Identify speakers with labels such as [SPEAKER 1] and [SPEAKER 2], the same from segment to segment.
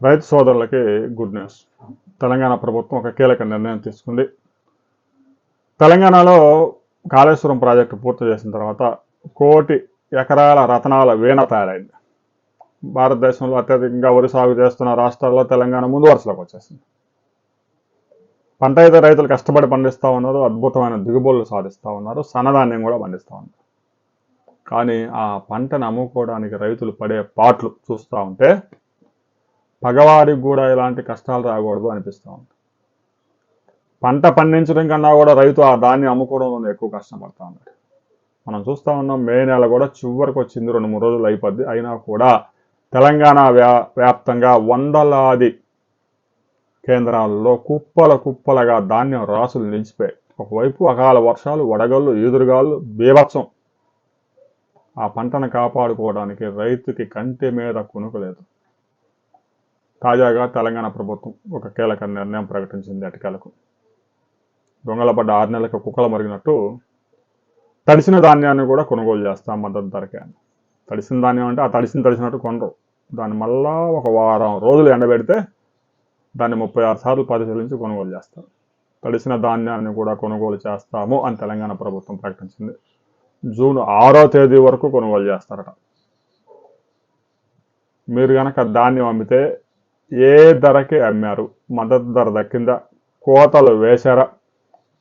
[SPEAKER 1] రైతు సోదరులకి good news. Telangana ప్రభుత్వం ఒక కీలక నిర్ణయం తీసుకుంది. తెలంగాణలో కాళేశ్వరం ప్రాజెక్టు పూర్తి చేసిన తర్వాత 1 కోటి ఎకరాల రతనాల వీణ తయారైంది. భారతదేశంలో అత్యధికంగా వరి సాగు చేస్తున్న రాష్ట్రాల్లో తెలంగాణ ముందు వరుసలోకి వచ్చేసింది. పంట అయితే రైతులు కష్టపడి పండిస్తూ ఉన్నారు, అద్భుతమైన దిగుబడులు సాధిస్తూ ఉన్నారు, సన్నధాన్యం కూడా పండిస్తూ ఉన్నారు. కానీ ఆ పంటను అమ్ముకోవడానికి రైతులు పడే పాట్లు చూస్తూ ఉంటే పగవాడికి కూడా ఇలాంటి కష్టాలు రాకూడదు అనిపిస్తూ ఉంది. పంట పండించడం కన్నా కూడా రైతు ఆ ధాన్యం అమ్ముకోవడంలో ఎక్కువ కష్టపడతా ఉన్నాడు. మనం చూస్తూ ఉన్నాం, మే నెల కూడా చివరికి వచ్చింది, 2-3 రోజులు అయిపోద్ది. అయినా కూడా తెలంగాణ వ్యాప్తంగా వందలాది కేంద్రాలలో కుప్పలుగా ధాన్యం రాసులు నిలిచిపోయాయి. ఒకవైపు అకాల వర్షాలు, వడగళ్ళు, ఈదురుగాళ్ళు, బీభత్సం. ఆ పంటను కాపాడుకోవడానికి రైతుకి కంటి మీద కునుకలేదు. తాజాగా తెలంగాణ ప్రభుత్వం ఒక కీలక నిర్ణయం ప్రకటించింది. అటికలకు దొంగల పడ్డ 6 నెలలకు కుక్కలు మరిగినట్టు తడిసిన ధాన్యాన్ని కూడా కొనుగోలు చేస్తాం మద్దతు ధరకే. తడిసిన ధాన్యం అంటే ఆ తడిసినట్టు కొనరు. దాన్ని మళ్ళా ఒక వారం రోజులు ఎండబెడితే దాన్ని 36 సార్లు పరిశీలించి కొనుగోలు చేస్తారు. తడిసిన ధాన్యాన్ని కూడా కొనుగోలు చేస్తాము అని తెలంగాణ ప్రభుత్వం ప్రకటించింది. జూన్ 6వ తేదీ వరకు కొనుగోలు చేస్తారట. మీరు కనుక ధాన్యం అమ్మితే ఏ ధరకి అమ్మారు, మద్దతు ధర దక్కిందా, కోతలు వేశారా,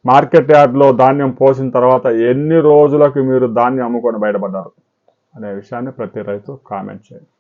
[SPEAKER 1] మార్కెట్ యార్డ్లో ధాన్యం పోసిన తర్వాత ఎన్ని రోజులకు మీరు ధాన్యం అమ్ముకొని బయటపడ్డారు అనే విషయాన్ని ప్రతి రైతు కామెంట్ చేయండి.